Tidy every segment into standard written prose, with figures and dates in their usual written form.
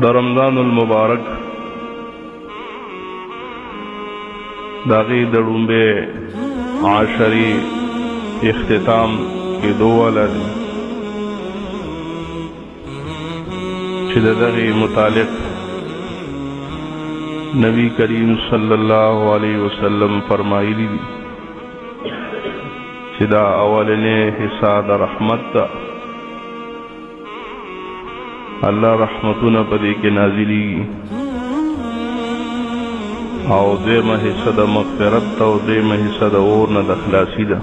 دا رمضان المبارک داغی دڑنبے عاشری اختتام کی دو والا دی چھ دغی متعلق نبی کریم صلی اللہ علیہ وسلم فرمائی دی چھ دا اولنے حصہ دا رحمت دا اللہ رحمتنا پدی کے نازلی او دویمہ حصہ دا مغفرت تا او دویمہ حصہ دا اورنا دا خلاصی دا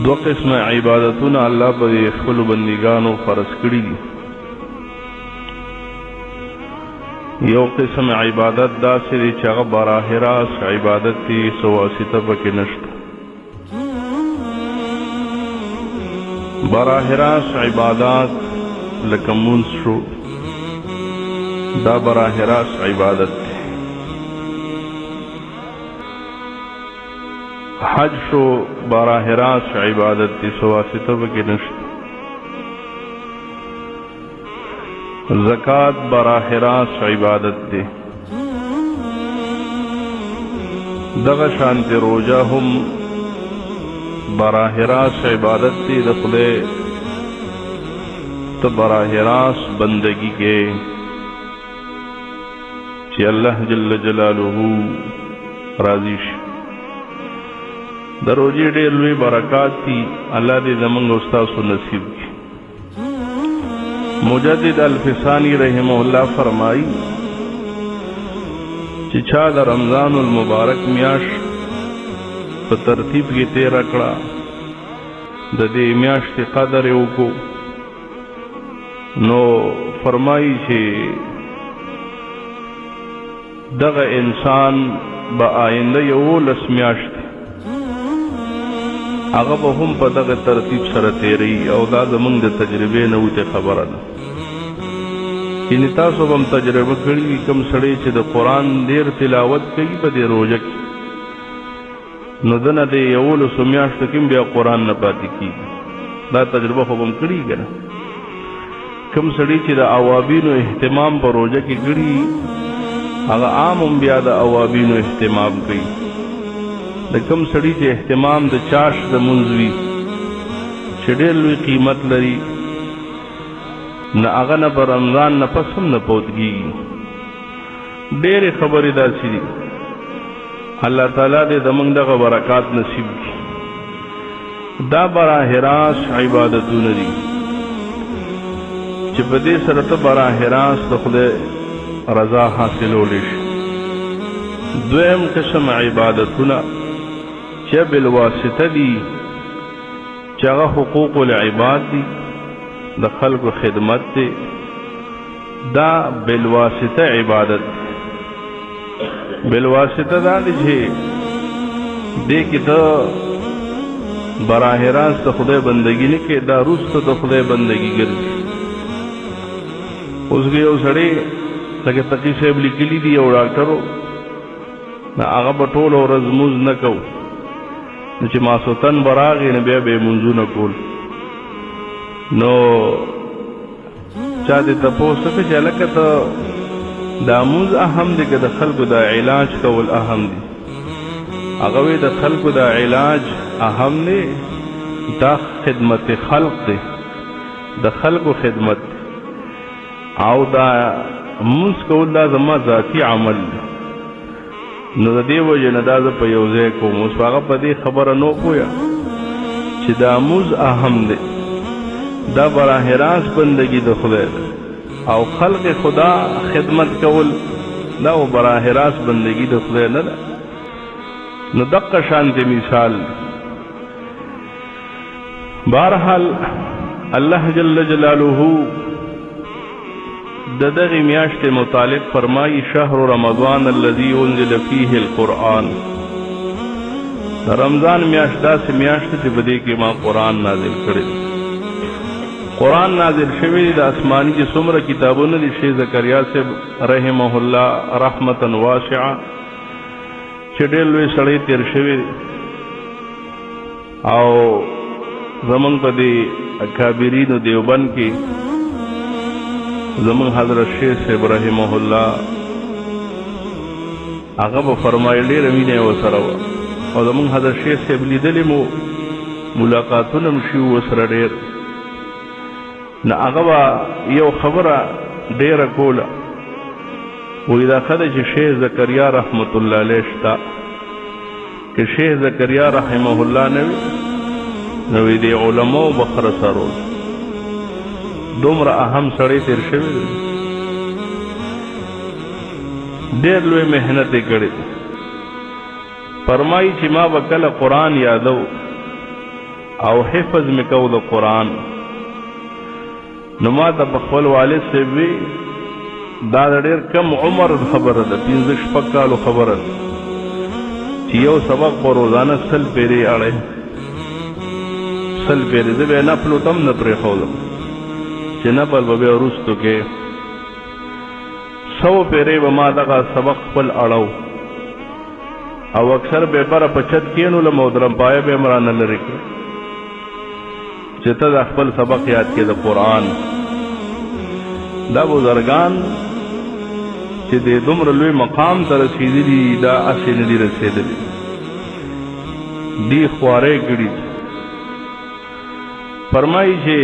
دو قسم عبادتنا اللہ پدی خل بندگانو فرض کری دی یو قسم عبادت دا سری چاگا براہ راست عبادت تی سواسطہ پکی نشتا براہ راست عبادات لکمون شو دا براہ راست عبادت حج شو براہ راست عبادت تی سواسطہ بکی نشت زکاة براہ راست عبادت تی دغا شانت روجہ ہم براہ راست عبادت تی دخلے تو براہ راست بندگی کے چی اللہ جل جلالہ راضیش دروجی ڈیر لوی برکات تی اللہ دی زمانگ استاس و نصیب کی مجدد الفسانی رحمہ اللہ فرمائی چی چھا دا رمضان المبارک میاش په ترتیب کی تیر اکڑا دا دی میاشت قدر اوکو نو فرمائی چھے دغا انسان با آئندہ یولس میاشت اغا با هم پا دغا ترتیب سر تیری او دا زمان دا تجربے نویت خبرن یعنی تاسو بم تجربہ کری کم سڑے چھے دا قرآن دیر تلاوت کئی پا دی روجک نو دنه دی یولو سمیاشتو کم بیا قرآن نپاتی کی دا تجربہ خوبم کری گنا کم سڑی چی دا اوابینو احتمام پر روجہ کی کری اگا عامم بیا دا اوابینو احتمام کئی دا کم سڑی چی احتمام دا چاش دا منزوی چڑیلوی قیمت لری نا اگا نا پر رمضان نا پسم نا پوتگی دیر خبری دا سی دی اللہ تعالیٰ دے دمنگ دا برکات نصیب کی دا براہ راست عبادتون دی چپ دے سرط براہ راست خدے رضا حاصل ہو لیش دویم قسم عبادتون چا بالواسطہ دی چاگا حقوق العباد دی دا خلق خدمت دی دا بالواسطہ عبادت دی بالواسطہ دا دیجھے دیکھ تا براہ راست خدای بندگی نکے دا روست تا خدای بندگی گردی اس گئے او سڑے لکہ تقی صاحب لکلی دی او ڈاکٹرو نا آغا بطول او رزموز نکو نچے ماسوتن براغی نبیا بے منزو نکول نو چاہتے تپو سکے چالکہ تا دا موز اهم دی که دا خلق دا علاج کول اهم دی اگوی دا خلق دا علاج اهم دی دا خدمت خلق دی دا خلق خدمت دی او دا موز کول دا زما ذاتی عمل دی نو دا دیو جن دا دا پا یوزے کو موز فاقا پا دی خبر نو کویا چی دا موز اهم دی دا براہ راست بندگی دا خدای دا او خلق خدا خدمت کول دا و براہ راست بندگی دا خدای ندا نو دق شانت مثال بارحال اللہ جل جلالہ ددغی میاشت متعلق فرمائی شہر رمضان الذی انزل فیہ القرآن رمضان میاشت دا سے میاشت تی بدے کے ماں قرآن نازل کرے قرآن نازل شوی دا اسمانی کی سمر کتابون دی شیخ زکریا سے رحمہ اللہ رحمتا واسعہ چې ډېر لوی سړی تیر شوی او زمونږ په دې اکابرینو دیوبند کې زمونږ حضرت شیخ صاحب رحمه الله هغه به فرمایي ډېره مینه یې ورسره وه او زمونږ حضرت شیخ صاحب لیدلې مو ملاقاتونه هم شي ورسره ډېر نه هغه به یو خبره ډېره کوله وی دا ښه ده چې شیخ زکریا رحمت الله علیه شته که شیخ زکریا رحمه الله نه وي نو وی د علماو به خره سرول دومره اهم سړی تیر شوی دی ډېر لوی محنت یې کړی فرمایي چې ما به کله قرآن یادو او حفظ مې کو د قرآن نو ما ته په خپل والد صاحب وی دا د ډېر کم عمر خبره ده 15-16 کالو خبره ده چې یو سبق په روزانه 100 پیرې اړی 100 پیرې زه به یې نفلو ته هم نه پرېښودم چې نفل به بیا وروستو کې 100 پیرې به ما دغه سبق خپل اړو او اکثر به بره په چت کېنولم او درمپایه به یې م رانه لرې کړ چې ته د خپل سبق یاد کې د قرآن دا بزرگان چې د دومره لوی مقام ته رسېدلي دا هسې نه دي رسېدلي دی خوارې کړي فرمایي چې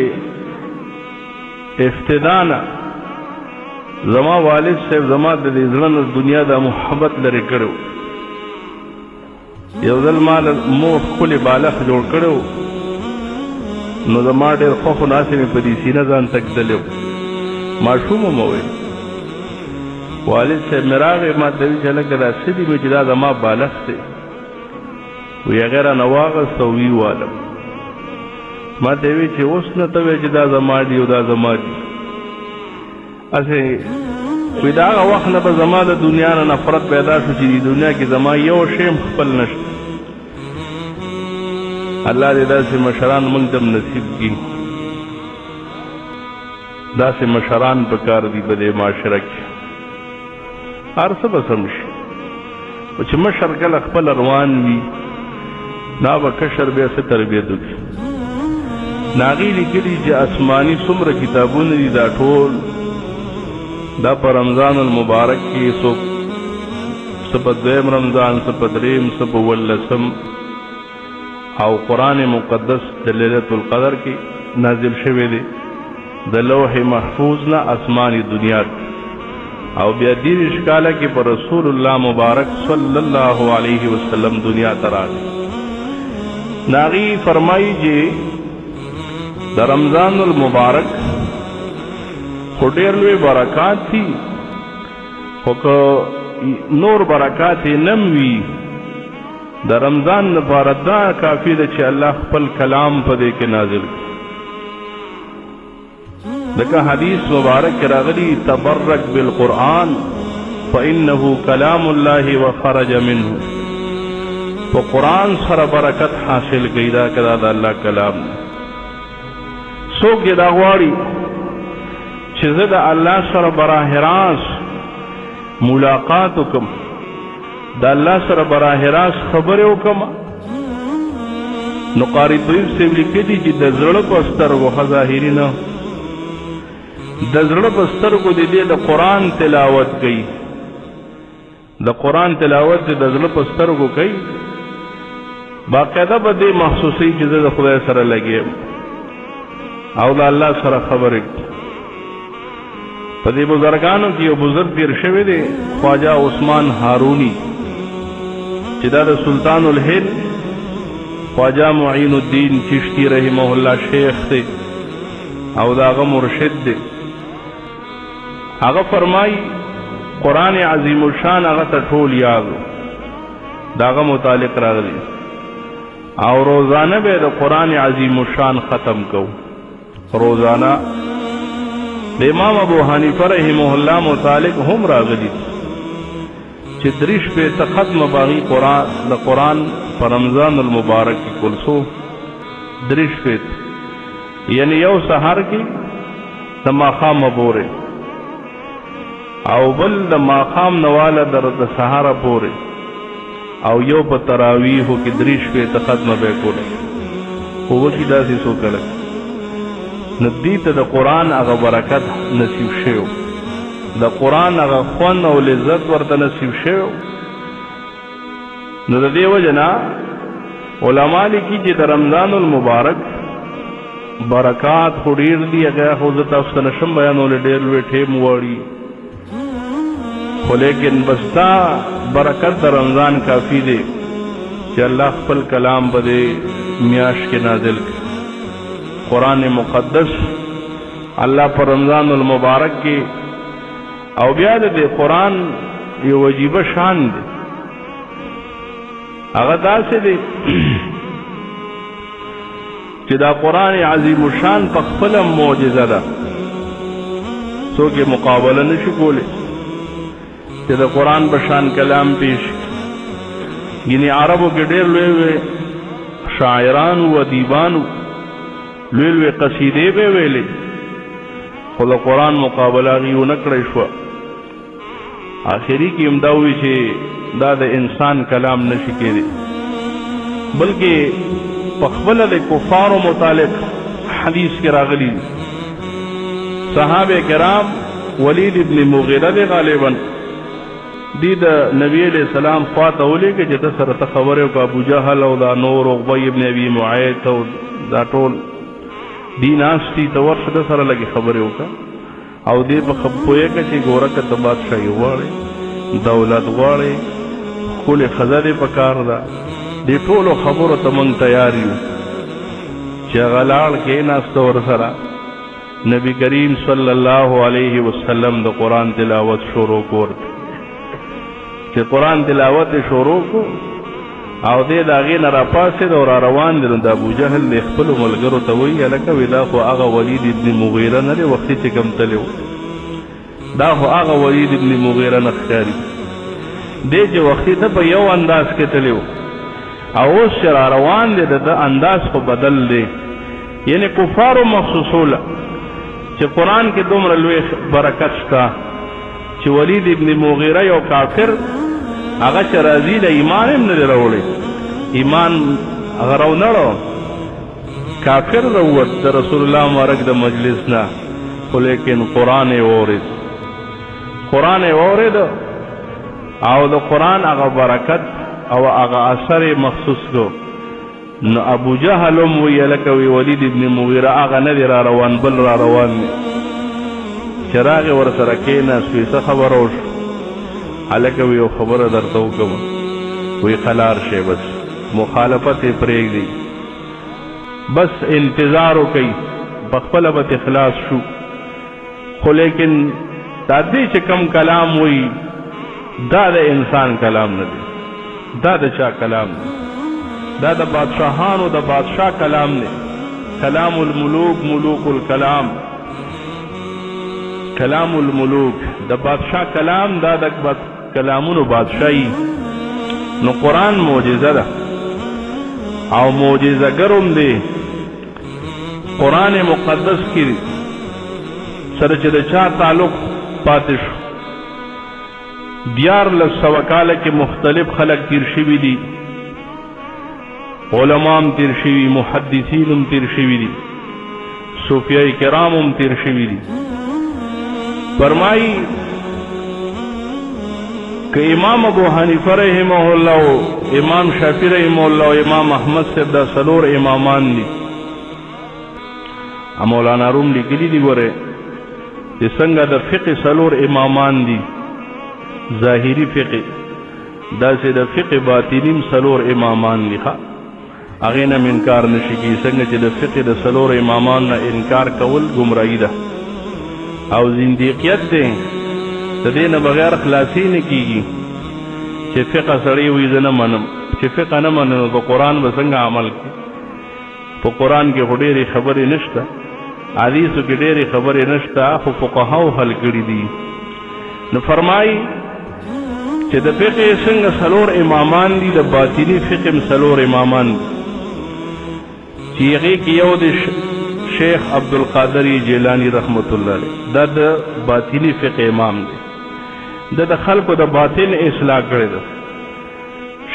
ابتدا نه زما والد صاحب زما د دې زړه نه دنیا د محبت لرې کړو یو ځل ما مور ښکلې بالښت جوړ کړی نو زما ډېر خوښ و ناسې مې په دې سینه ځان تکدلی و ماشوم وم وی والد صاحب مې راغی ما ته ویل چې هلکه دا څه دي مې چې دا زما بالښت دی وی هغې رانه واغست او وی والم ما ته وی چې اوس نه ته وی چې دا زما دي او دا زما دي هسې وی د هغه وخت نه به زما د دنیا نه نفرت پیدا شو چې د دنیا کې زما یو شی هم خپل نشته الله دې داسې مشران موږ ته نصیب کړي داسې مشران پکار دي په دې معاشره کې هر څه به سم شي خو چې مشر کله خپل روان وي دا به کشر بیا څه تربیت وکړي ناغي لیکلي چې آسماني څومره کتابونه دي دا ټول دا په رمضان المبارک کې څه په دویم رمضان څه په دریم څه په 18 او قرآن مقدس د لیلة القدر کې نازل شوی دی د لوح محفوظ نه آسمانی دنیا او بیا 30 کاله کې پر رسول الله مبارک صلی الله علیه وسلم دنیا ته راغی ناغي فرمایي چې د رمضان المبارک خو ډېر لوی برکات دي خو که نور برکات یې نم وي د رمضان لپاره دا کافي ده چې الله خپل کلام په دې کې نازل کړي لکه حدیث مبارک راغلی تبرک بالقرآن فإنه کلام الله وخرج منه په قرآن سره برکت حاصل کړي دا کدا د الله کلام څوک دا غواړي چې زه د الله سره براه راست ملاقات وکم د الله سره براه راست خبرې وکم نو قاری طیب صاحب لیکلي چې د زړه په سترګو ښه ظاهري نه د زړه په سترګو د دې د قرآن تلاوت کوي د قرآن تلاوت د زړه په سترګو کوي باقاعده به دې محسوسوي چې زه د خدای سره لګیم او د الله سره خبرې په دې بزرګانو کې یو بزرګ تیر شوی دی خواجه عثمان هارونی چې دا د سلطان الهند خواجه معین الدین چشتی رحمه الله شیخ دی او دا هغه مرشد دی هغه فرمای قرآن عظیم الشان هغه ته ټول یاد دا هغه متعلق راغلی او روزانه به د قرآن عظیم الشان ختم کو روزانه د امام ابو حنیفه رحمه الله متعلق هم راغلی چې دریش په ختم باغی قرآن د قرآن پر رمضان المبارک کې کلسو دریش په یعنی یو سحر کې د ماښام پورې او بل د ماښام نواله در د سحر پورې او یو په تراویحو کې 3 شپې ته ختمه به کوله خو وکي داسې څوک لک نو دې ته د قرآن هغه برکت نصیب شوی د قرآن هغه خوند او لذت ورته نصیب شوی نو د دې وجه نه علما لیکي چې د رمضان المبارک برکات خو ډېر دي هغه خو زه تاسو ته نشم بیانولی ډېر لوی ټیم غواړي خو لیکن بس دا برکت د رمضان کافی دی چې الله خپل کلام په دې میاشت کې نازل کړي قرآن مقدس الله پر رمضان المبارک کې او بیا د قرآن یو عجیبه شان دی هغه داسې دی چې دا قرآن عظیم الشان په خپل معجزه ده څوک یې مقابله نشي کولی چې د قرآن په شان کلام پیش یعنی عربو کې ډېر لوی شاعران او ادیبان لوی لوی قصیدې به ویلې خو د قرآن مقابله هغې ونه کړی شوه آخري کې هم دا وایي چې دا د انسان کلام نشي کېدی بلکې په خپله د کفارو متعلق حدیث کې راغلي صحابه کرام ولید ابن مغیره دی غالبا دی د نبی علیہ السلام خواته ولیږي چې ته سره ته خبرې وکړه ابو جهل او دا نور عقبه ابن ابي معیط او دا ټول دی ناستي ته ورشه د سره لږې خبرې وکړه او دې په پوهېږه چې ګوره که ته بادشاهي غواړې دولت غواړې ښکلې ښځه دې په کار ده دې ټولو خبرو ته موږ تیار یو چې هغه لاړ کېناسته ورسره نبی کریم صلی الله علیه وسلم د قرآن تلاوت شروع کړ چې قرآن تلاوت شروع کو او دې د هغې نه راپاڅېد او را روان دی نو د ابوجهل د خپلو ملګرو ته وایي هلکه وی دا خو هغه ولید ابن مغیره نه دی وختي چې کوم تللی و دا خو هغه ولید ابن مغیره نه ښکاري دی چې وختي ته په یو انداز کې تللی و او اوس چې را روان دی د انداز خو بدل دی یعنی کفارو محسوسوله چې قرآن کې دومره لوی برکت شته چې ولید ابن مغیره یو کافر هغه چې راځي د ایمان هم نه دی راوړی ایمان هغه راونړو کافر راووت د رسول الله مبارک د مجلس نه خو لیکن قرآن یې واورېد او د قرآن هغه برکت او هغه اثر یې محسوس کړو نو ابو جهل هم ویې لکه وی ولید ابن مغیره هغه نه دی را روان بل را روان دی چې راغې ورسره کېناست وی څه خبره وشوه هلکه وی یو خبره درته وکړم وی خلار شئ بس مخالفت یې پرېږدئ بس انتظار وکئ پخپله به اخلاص شو خو لیکن دا دې چې کم کلام وی دا د انسان کلام نه دی دا د چا کلام دی دا د بادشاهانو د بادشاہ کلام دی کلام الملوک ملوک الکلام کلام الملوک د بادشاہ کلام دا د کلامونو بادشاہی نو قرآن معجزه ده او معجزه ګرم دی قرآن مقدس کې سره چې د چا تعلق پاتې شو 1400 کاله کې مختلف خلق تیر شوي دي علماء هم تیر شوي محدثین هم تیر شوي دي صوفیاء کرام هم تیر شوي دي فرمائی کہ امام ابو حنیفہ رحمہ اللہ امام شافعی رحمہ اللہ امام احمد صاحب دا سلور امامان دی مولانا روم لیکلی دی ګوره چې څنګه د فقه سلور امامان دي ظاهری فقه داسې د فقه باطنیم سلور امامان دي هغې نه انکار نشي کېږي څنګه چې د فقه د سلور امامان نه انکار کول ګمراهي ده او زندیقیت دی د دې نه بغیر خلاصي نه کېږي چې فقه سړی وي زه نه منم چې فقه نه منم نو په قرآن به څنګه عمل کړي په قرآن کې خو ډېرې خبرې نشته حدیثو کې ډېرې خبرې نشته خو فقهاو حل کړي دي نو فرمایي چې د فقه څنګه څلور امامان دي د باطني فقه هم څلور امامان دي چې هغې کې یو د شیخ عبدالقادر جیلانی رحمت الله علیه دا د باطنی فقه امام دی د خلکو د باطن اصلاح کړی ده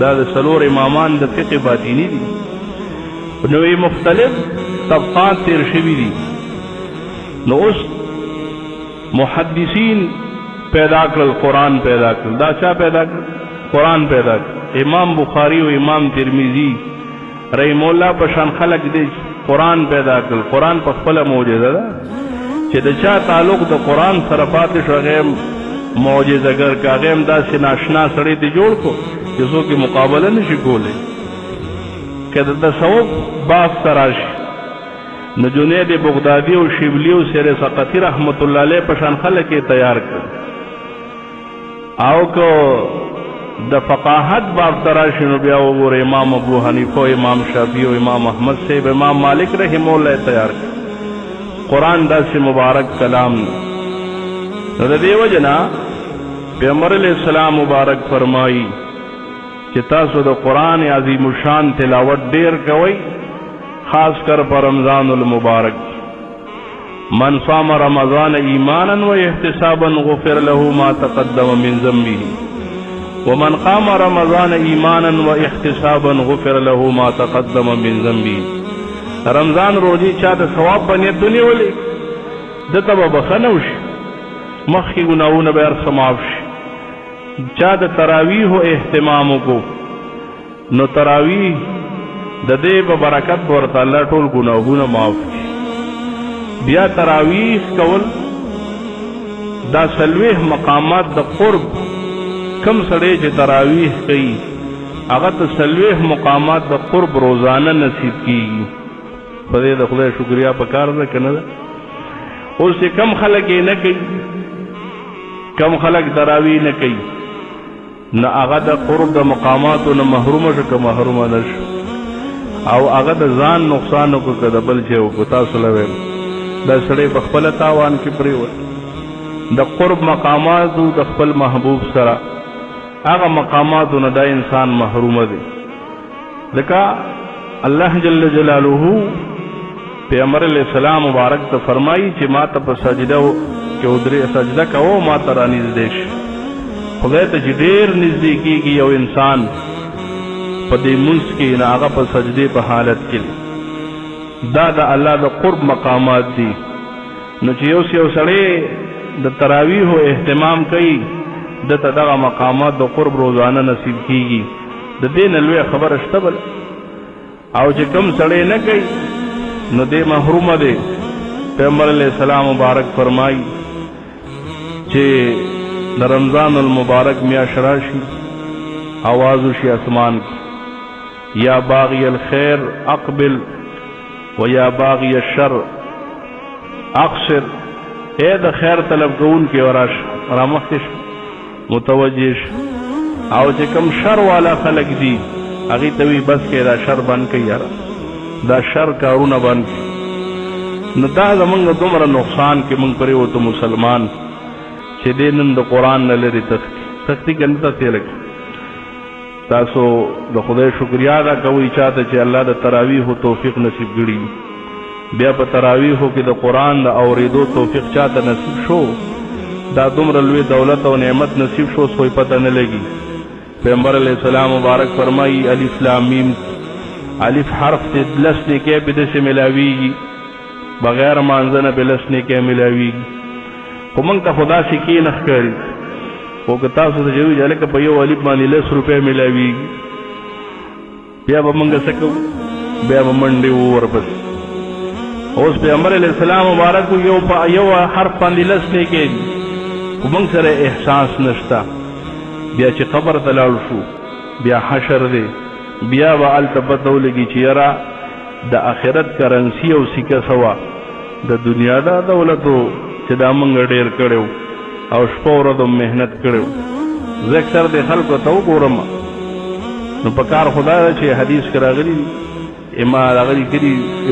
دا سلور امامان د فقه باطینی دي نو مختلف طبقات تیر شوی دي نو اوس محدثین پیدا کړل قرآن پیدا کړل دا چا پیدا کړل قرآن پیدا کړل امام بخاری او امام ترمذی رحم الله په شان خلق دي قرآن پیدا کړل قرآن په خپل معجزه ده چې د چا تعلق د قرآن سره پاتې شو غیم معجزهګر کاغیم دا سناشنا سړی دی جوړ کو جسو کی مقابلہ نشی کولے کہ تصوف باز تراش نو جنید بغدادی و شبلی و سیر سقطی رحمت اللہ علیہ پشان خلق تیار کر آو کو دا فقاہت باب تراش نو بیا وګور امام ابو حنیفہ امام شافعی و امام احمد سے امام مالک رحمہ اللہ تیار کر قرآن دا سے مبارک کلام نو دا دیو جنا پیغمبر علیہ السلام مبارک فرمائی کہ تاسو د قرآن عظیم الشان تلاوت ډیر کوي خاص کر پر رمضان المبارک من صام رمضان ایمانا و احتسابا غفر له ما تقدم من ذنبه ومن قام رمضان ایمانا و احتسابا غفر له ما تقدم من ذنبه رمضان روزی چا د ثواب باندې دنیا ولې دته به بخنه وشي مخکې ګناهونه به هر څه معاف شي چا د تراویح اهتمام کو نو تراویح د دې په برکت ورته الله ټول ګناهونه معاف کړي بیا تراویح کول دا سلوه مقامات د قرب کم سړی چې تراویح کوي هغه ته سلوه مقامات د قرب روزانه نصیب کیږي په دې د خدای شکریا پکار نه کنه اوس کم خلک نه کوي کم خلک تراویح نه کوي نه هغه د قرب د مقاماتو نه محروم شو که محروم نشو او هغه د ځان نقصان کو کده بل چې او تاسو لوي د سړی په خپل تاوان کې پریوت د قرب مقاماتو د خپل محبوب سره هغه مقاماتو نه د انسان محروم دي ځکه الله جل جلاله پیغمبر علیہ السلام مبارک ته فرمایي چې ما ته په سجده کې ودرې سجده کوو ما ته رانږدې شي خدای ته چې ډېر نږدې کېږي یو انسان په دې منځ کې نه هغه په سجدې په حالت کې دا د الله د قرب مقامات دي نو چې یو سړی د تراویح اهتمام کوي دته دغه مقامات د قرب روزانه نصیب کېږي د دې نه لویه خبره شته بل او چې کوم سړی نه کوي نو دې محرومه دی پیغمبر علیہ السلام مبارک فرمائی چې د رمضان المبارک میاشت راشي آواز وشي اسمان کی یا باغی الخیر اقبل و یا باغی الشر اقصر اے د خیر طلب کون کې وراش رامخش متوجه او چې کم شر والا خلق دي هغه ته وی بس کې دا شر بند کوي یار دا شر کارونه بند نو دا زمونږ دومره نقصان کې مونږ پرې وته مسلمان چې دې نن د قرآن نه لري تختی کنه تاسو لګ تاسو د خدای شکریا ادا کوئ چاته چې الله د تراویح توفیق نصیب کړي بیا په تراویح کې د قرآن د اوریدو توفیق چاته نصیب شو دا دومره لوی دولت او نعمت نصیب شو سوی پته نه لګي پیغمبر علیہ السلام مبارک فرمائی الف لام میم الف حرف ته لسنه کې به د څه ملاویږي بغیر مانځنه به لسنه کې ملاویږي کومنګ ته خدا سکی نه ښکاري او که تاسو ته جوړی جاله کې په یو الف باندې 100 روپے ملاویږي بیا به موږ سکو بیا به منډي ورپس اوس پیغمبر علیہ السلام مبارک یو حرف باندې لسنه کې کومنګ سره احساس نشتا بیا چې قبر ته لاړ شو بیا حشر دی بیا به هلته پته ولګي چې یاره د آخرت کرنسي او سکه سوا د دنیا دا دولتو چې دا موږ ډېر کړو او شپه ورځ محنت کړو زه اکثر د خلکو ته وګورم نو په کار خدا ده چې حدیث کې راغلي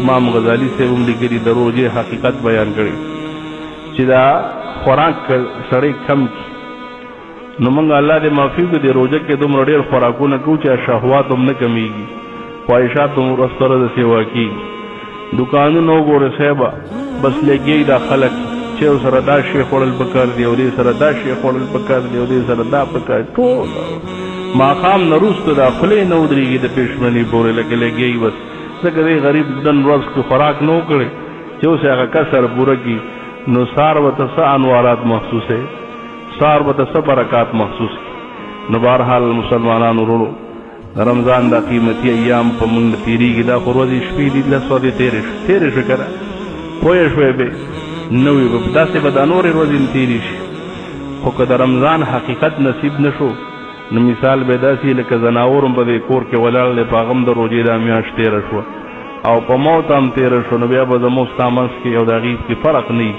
امام غزالی سے هم لیکلي د روزې حقیقت بیان کړي چې دا خوراک سړی کم کی نو موږ الله دې معافي وکړي د روزه کې دومره ډېر خوراکونه کوو چې شهوات هم نه کمیږي خواهشات هم ورځ تر ورځې سیوا کېږي دکانونو ګوره صاحبه بس لګي دا خلک چې سره دا شی خوړل پکار دی او دې سره دا شی خوړل پکار دی او دې سره دا پکار ټول ماقام نروست دا خلې نو درېږي د پېشمني پورې لکه لګي بس ځکه دې غریب دن ورځ کې خوراک نو کړي چې اوس هغه کسر پوره کی نو سار وته څه انوارات محسوسه سار وته څه برکات محسوس نو بهرحال مسلمانانو ورونو رمضان دا قیمتي ایام په مونږ تیریږي دا خو ورځې شپې دي لسو دې تېرې شو که نه پوه شوې به نوې به داسې به دا نورې ورځې تېرې شي خو که د رمضان حقیقت نصیب نه شو نو مثال به داسې لکه ځناور هم به دې کور کې ولاړ دی په هغه هم د روژې دا میاشت تېره شوه او په موت هم تېره شو نو بیا به زموږ ستا منځ کې او د هغې کې فرق نه وي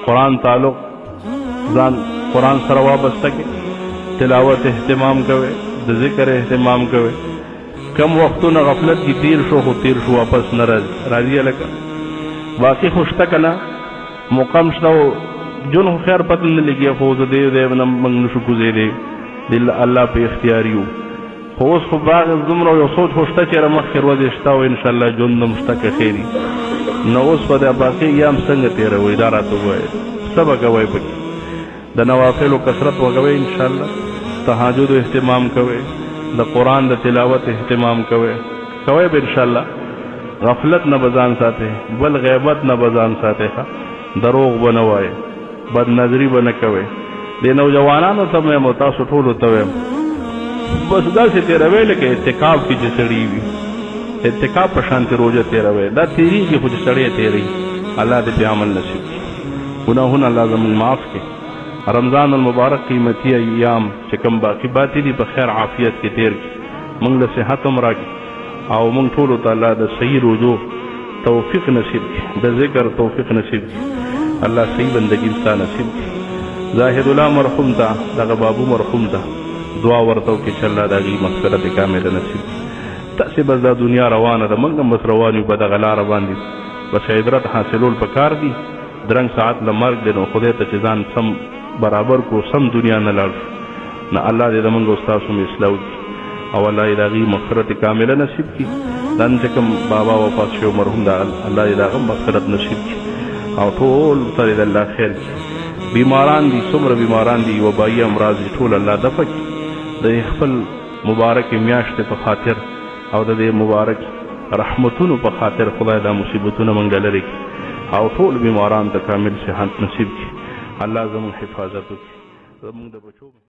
قرآن تعلق ځان قرآن سره وابسته کې تلاوت اهتمام کوئ د ذکر اهتمام کوئ کم وختونه غفلت کې تیر شو خو تیر شو واپس نه راځي هلکه باقي خو شته که نه مقام شته او جون خو خیر پته نه لګي خو زه دې نه موږ نشو کوزېدی د الله په اختیار یو خو اوس خو باغ دومره یو سوچ خو شته چې مخکې ورځې شته او انشاءالله ژوند هم شته که خیر نو اوس په دا باقي ایام څنګه تېروئ دا راته ووایه څه به کوئ پکې د نوافلو کثرت وکوئ انشاءالله تهجد اهتمام کوئ د قرآن د تلاوت اهتمام کوئ به انشاءالله غفلت نه به ځان ساتئ بل غیبت نه به ځان ساتئ دروغ به نه وایئ بد نظري به نه کوئ د نوجوانانو ته مې تاسو ټولو ته وایم بس داسې تېروئ لکه اعتکاف کې چې سړي وي اعتکاف په شانتې روژه تېروئ دا تېرېږي خو چې سړی تېروي الله دې پې عمل نصیب کړي ګناهونه الله زموږ معاف کړي رمضان المبارک قیمتي ایام چې کوم باقي پاتې دي په خیر عافیت کې تېر کړي موږ له صحت هم راکړي او موږ ټولو ته الله د صحیح روزو توفیق نصیب کړي د ذکر توفیق نصیب کړي الله صحیح بندګي ستا نصیب کړي زاهد الله مرحوم ته دغه بابو مرحوم ته دعا ورته وکړي چې الله د هغې مغفرت کامله نصیب کړي تاسې بس دا دنیا روانه ده موږ هم بس روان یو په دغه لاره باندې بس عبرت حاصلول پکار دي درنګ ساعت له مرګ دی نو خدای ته چې ځان سم برابر کو سم دنیا نه لاړ نه الله دې زموږ او ستاسو مې اصلاح وکړي او الله دې د هغې مغفرت کامله نصیب کړي دا نن چې کوم بابا وفات شوی مرحوم دا الله دې د هغه مغفرت نصیب کړي او ټول ته دې د الله خیر کړي بیماران دي څومره بیماران دي وبایي امراض دي ټول الله دفع کړي د خپل مبارک میاشتې په خاطر او د دې مبارک رحمتونو په خاطر خدای دا مصیبتونه موږ لرې کړي او ټول بیماران ته کامل صحت نصیب کړي الله زموږ حفاظت وکړي زموږ د بچو